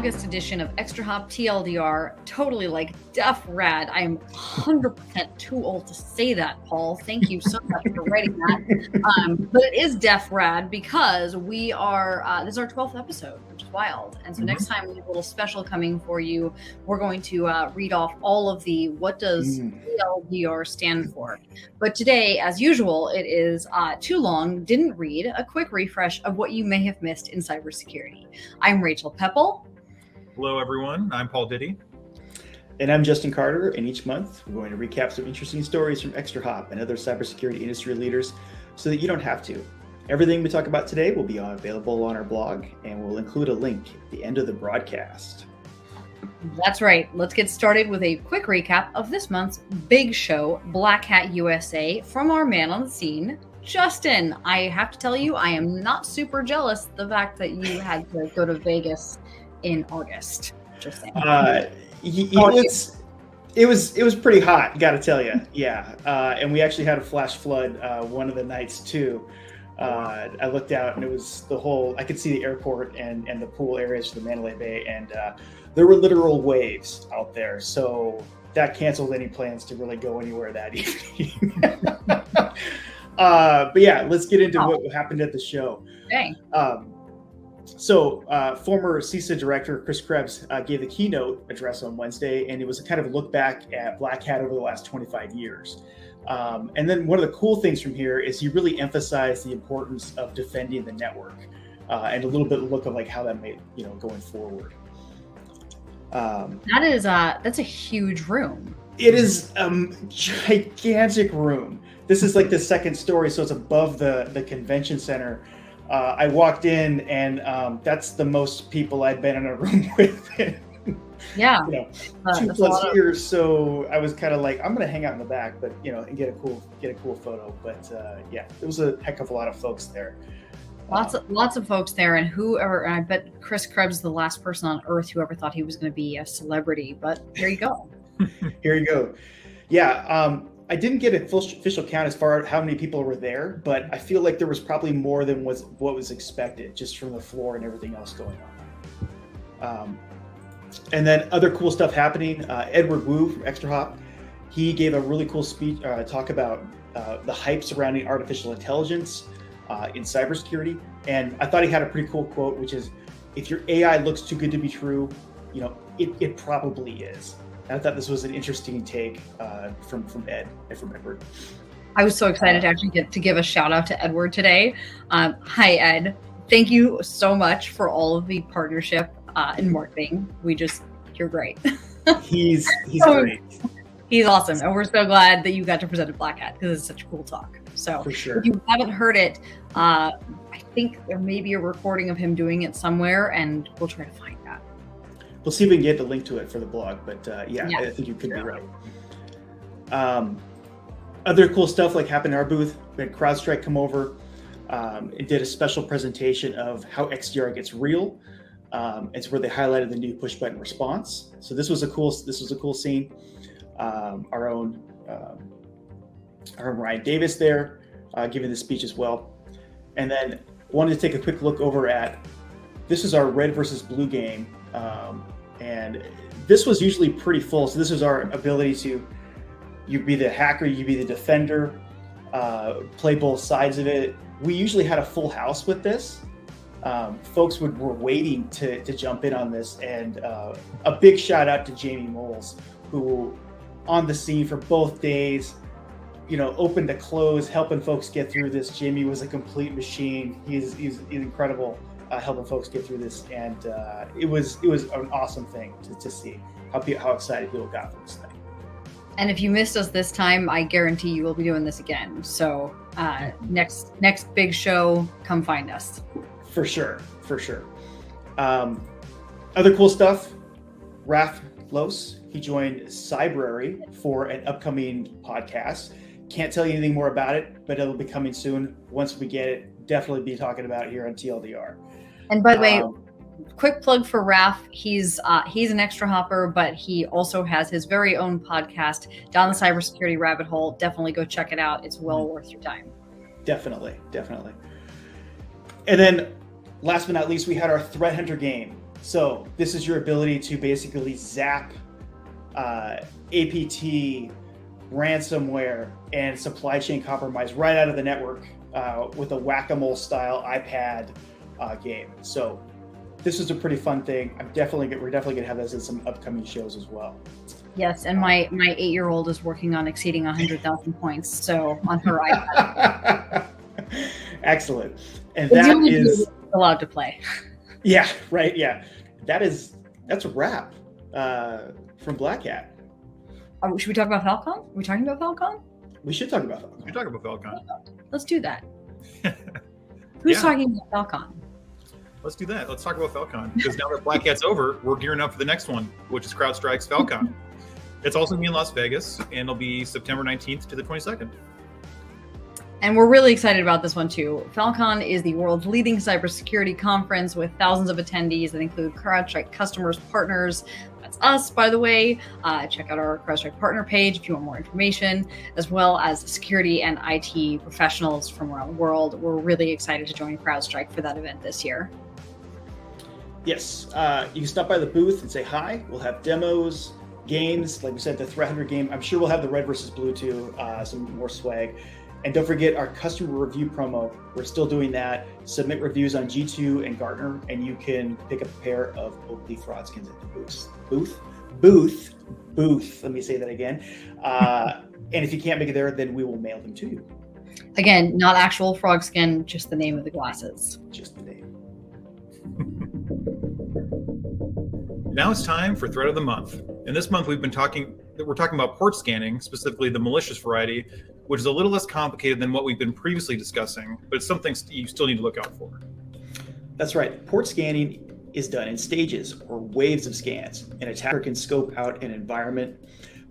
August edition of ExtraHop TLDR. Totally like def rad. I am 100% too old to say that, Paul. Thank you so much for writing that. But it is def rad because we are, this is our 12th episode, which is wild. And so next time we have a little special coming for you. We're going to read off all of the what does TLDR stand for. But today, as usual, it is too long, didn't read, a quick refresh of what you may have missed in cybersecurity. I'm Rachel Pepple. Hello, everyone. I'm Paul Diddy. And I'm Justin Carter. And each month, we're going to recap some interesting stories from ExtraHop and other cybersecurity industry leaders so that you don't have to. Everything we talk about today will be available on our blog, and we'll include a link at the end of the broadcast. That's right. Let's get started with a quick recap of this month's big show, Black Hat USA, from our man on the scene, Justin. I have to tell you, I am not super jealous of the fact that you had to go to Vegas in August. Just saying. It was pretty hot, got to tell you. Yeah, and we actually had a flash flood one of the nights too. I looked out and it was the whole. I could see the airport and the pool areas for the Mandalay Bay, and there were literal waves out there. So that canceled any plans to really go anywhere that evening. But yeah, let's get into what happened at the show. Okay. So former CISA director Chris Krebs gave the keynote address on Wednesday, and it was a kind of a look back at Black Hat over the last 25 years. And then one of the cool things from here is he really emphasized the importance of defending the network and a little bit of look of like how that made, going forward. That's a huge room. It is a gigantic room. This is like the second story, so it's above the convention center. I walked in, and that's the most people I'd been in a room with. Yeah, 2+ years. So I was kind of like, I'm going to hang out in the back, but and get a cool photo. But yeah, there was a heck of a lot of folks there. Lots of folks there, and I bet Chris Krebs is the last person on earth who ever thought he was going to be a celebrity. But here you go. Here you go. Yeah. I didn't get an official count as far as how many people were there, but I feel like there was probably more than what was expected just from the floor and everything else going on. And then other cool stuff happening. Edward Wu from ExtraHop, he gave a really cool speech, talk about the hype surrounding artificial intelligence in cybersecurity. And I thought he had a pretty cool quote, which is, if your AI looks too good to be true, it probably is. I thought this was an interesting take from Edward. I was so excited to actually get to give a shout out to Edward today. Hi, Ed. Thank you so much for all of the partnership and marketing. You're great. He's great. He's awesome. And we're so glad that you got to present at Black Hat because it's such a cool talk. So for sure. If you haven't heard it, I think there may be a recording of him doing it somewhere, and we'll try to find that. We'll see if we can get the link to it for the blog, but yeah, I think you could be right. Other cool stuff like happened in our booth. We had CrowdStrike come over. It did a special presentation of how XDR gets real. It's where they highlighted the new push button response. So this was a cool scene. Our own Ryan Davis there giving the speech as well. And then wanted to take a quick look over at, this is our red versus blue game. And this was usually pretty full. So this is our ability to, you be the hacker, you be the defender, play both sides of it. We usually had a full house with this. Folks were waiting to jump in on this. And a big shout out to Jamie Moles, who on the scene for both days, open to close, helping folks get through this. Jamie was a complete machine. He's incredible. Helping folks get through this, and it was an awesome thing to see how excited people got for this thing. And if you missed us this time, I guarantee you will be doing this again. So next big show, come find us. For sure. Other cool stuff. Raf Los, he joined Cybrary for an upcoming podcast. Can't tell you anything more about it, but it'll be coming soon. Once we get it, definitely be talking about it here on TLDR. And by the way, quick plug for Raf. He's an extra hopper, but he also has his very own podcast, Down the Cybersecurity Rabbit Hole. Definitely go check it out. It's well worth your time. Definitely. And then last but not least, we had our Threat Hunter game So this is your ability to basically zap APT, ransomware, and supply chain compromise right out of the network with a whack-a-mole style iPad game. So this is a pretty fun thing. We're definitely gonna have this in some upcoming shows as well. Yes, and my 8-year-old is working on exceeding 100,000 points. So on her iPad. Excellent. And It's the that only is game allowed to play. Yeah, right. Yeah, that's a wrap from Black Hat. Should we talk about Falcon? Are we talking about Falcon? We should talk about Falcon. We talk about Falcon. Let's do that. Who's Yeah. talking about Falcon? Let's do that. Let's talk about Falcon, because now that Black Hat's over, we're gearing up for the next one, which is CrowdStrike's Falcon. It's also going to be in Las Vegas, and it'll be September 19th to the 22nd. And we're really excited about this one too. Falcon is the world's leading cybersecurity conference with thousands of attendees that include CrowdStrike customers, partners. That's us, by the way. Check out our CrowdStrike partner page if you want more information, as well as security and IT professionals from around the world. We're really excited to join CrowdStrike for that event this year. Yes, you can stop by the booth and say hi. We'll have demos, games, like we said, the Threat Hunter game. I'm sure we'll have the red versus blue too, some more swag. And don't forget our customer review promo. We're still doing that. Submit reviews on G2 and Gartner, and you can pick up a pair of Oakley fraud skins at the booth. Let me say that again. And if you can't make it there, then we will mail them to you. Again, not actual frog skin, just the name of the glasses. Just the name. Now it's time for Threat of the Month. And this month we're talking about port scanning, specifically the malicious variety, which is a little less complicated than what we've been previously discussing, but it's something you still need to look out for. That's right. Port scanning is done in stages or waves of scans. An attacker can scope out an environment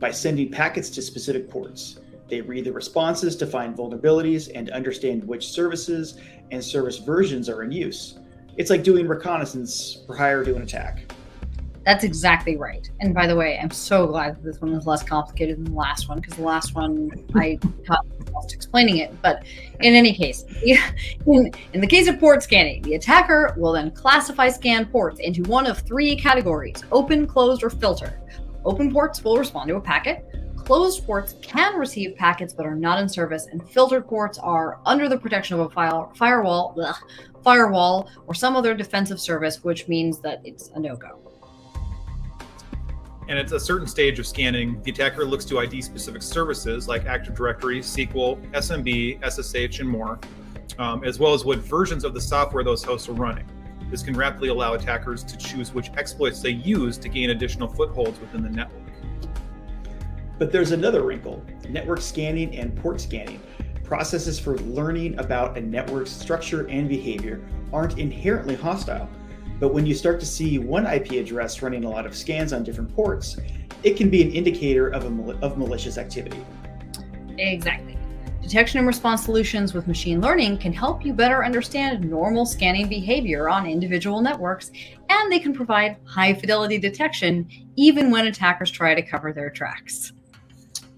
by sending packets to specific ports. They read the responses to find vulnerabilities and understand which services and service versions are in use. It's like doing reconnaissance prior to an attack. That's exactly right. And by the way, I'm so glad that this one is less complicated than the last one, because the last one I got lost explaining it. But in any case, in the case of port scanning, the attacker will then classify scan ports into one of 3 categories: open, closed, or filter. Open ports will respond to a packet. Closed ports can receive packets but are not in service, and filtered ports are under the protection of a firewall or some other defensive service, which means that it's a no-go. And at a certain stage of scanning, the attacker looks to ID specific services like Active Directory, SQL, SMB, SSH, and more, as well as what versions of the software those hosts are running. This can rapidly allow attackers to choose which exploits they use to gain additional footholds within the network. But there's another wrinkle: network scanning and port scanning. Processes for learning about a network's structure and behavior aren't inherently hostile. But when you start to see one IP address running a lot of scans on different ports, it can be an indicator of malicious activity. Exactly. Detection and response solutions with machine learning can help you better understand normal scanning behavior on individual networks, and they can provide high fidelity detection even when attackers try to cover their tracks.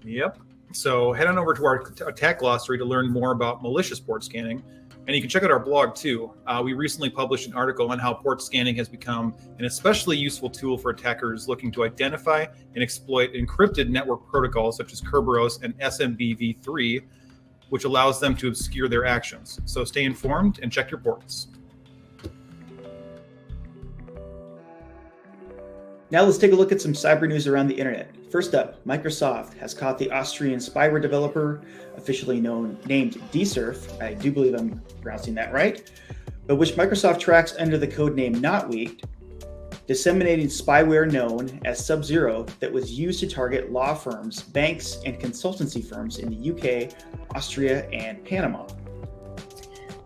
Yep. So head on over to our attack glossary to learn more about malicious port scanning. And you can check out our blog too. We recently published an article on how port scanning has become an especially useful tool for attackers looking to identify and exploit encrypted network protocols such as Kerberos and SMBv3, which allows them to obscure their actions. So stay informed and check your ports. Now let's take a look at some cyber news around the internet. First up, Microsoft has caught the Austrian spyware developer, officially named DSurf, I do believe I'm pronouncing that right, but which Microsoft tracks under the codename Notweak, disseminating spyware known as Sub-Zero that was used to target law firms, banks, and consultancy firms in the UK, Austria, and Panama.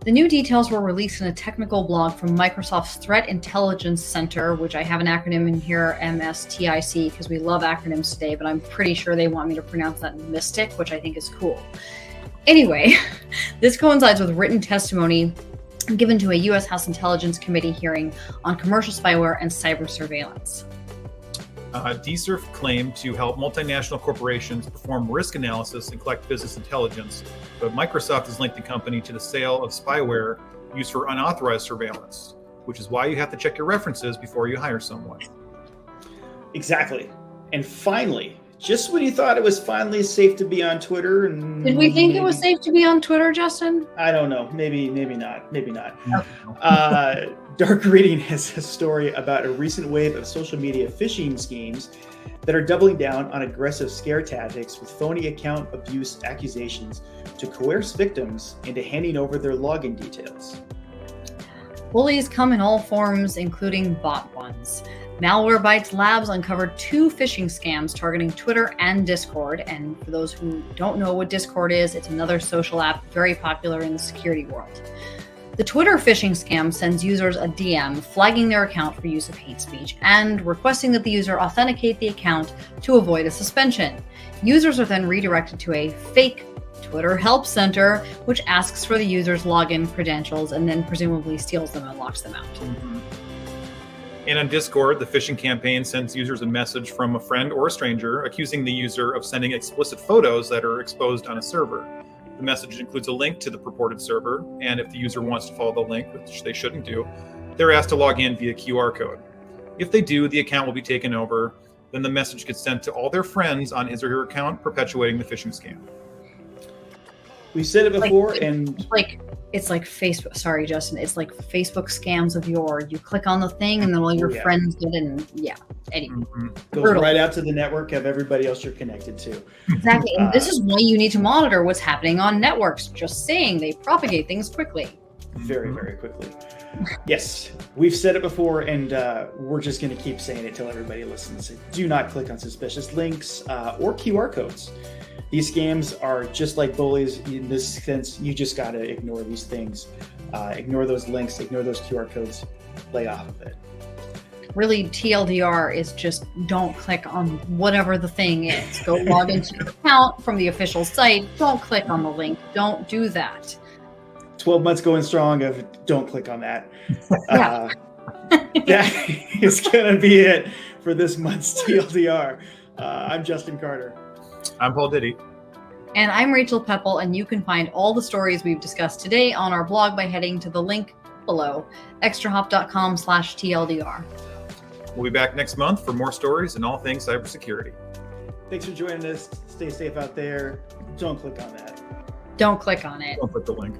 The new details were released in a technical blog from Microsoft's Threat Intelligence Center, which I have an acronym in here, MSTIC, because we love acronyms today, but I'm pretty sure they want me to pronounce that Mystic, which I think is cool. Anyway, this coincides with written testimony given to a U.S. House Intelligence Committee hearing on commercial spyware and cyber surveillance. DSurf claimed to help multinational corporations perform risk analysis and collect business intelligence, but Microsoft has linked the company to the sale of spyware used for unauthorized surveillance. which is why you have to check your references before you hire someone. Exactly. And finally, just when you thought it was finally safe to be on Twitter, and did we think it was safe to be on Twitter, Justin? I don't know. Maybe not. Dark Reading has a story about a recent wave of social media phishing schemes that are doubling down on aggressive scare tactics with phony account abuse accusations to coerce victims into handing over their login details. Bullies come in all forms, including bot ones. Malwarebytes Labs uncovered 2 phishing scams targeting Twitter and Discord. And for those who don't know what Discord is, it's another social app very popular in the security world. The Twitter phishing scam sends users a DM flagging their account for use of hate speech and requesting that the user authenticate the account to avoid a suspension. Users are then redirected to a fake Twitter help center, which asks for the user's login credentials and then presumably steals them and locks them out. And on Discord, the phishing campaign sends users a message from a friend or a stranger accusing the user of sending explicit photos that are exposed on a server. The message includes a link to the purported server, and if the user wants to follow the link, which they shouldn't do, they're asked to log in via QR code. If they do, the account will be taken over. Then the message gets sent to all their friends on his or her account, perpetuating the phishing scam. We've said it before, It's like Facebook. Sorry, Justin. It's like Facebook scams of yore. You click on the thing, and then all your friends get in. Yeah. Anyway, goes right out to the network of everybody else you're connected to. Exactly. And this is why you need to monitor what's happening on networks. Just saying, they propagate things quickly. Very, very quickly. Yes, we've said it before, and we're just going to keep saying it till everybody listens. Do not click on suspicious links or QR codes. These scams are just like bullies in this sense. You just got to ignore these things. Ignore those links, ignore those QR codes, lay off of it. Really, TLDR is just don't click on whatever the thing is. Go log into your account from the official site. Don't click on the link. Don't do that. 12 months going strong of don't click on that. Yeah. That is going to be it for this month's TLDR. I'm Justin Carter. I'm Paul Diddy. And I'm Rachel Pepple, and you can find all the stories we've discussed today on our blog by heading to the link below, extrahop.com/TLDR. We'll be back next month for more stories and all things cybersecurity. Thanks for joining us. Stay safe out there. Don't click on that. Don't click on it. Don't click the link.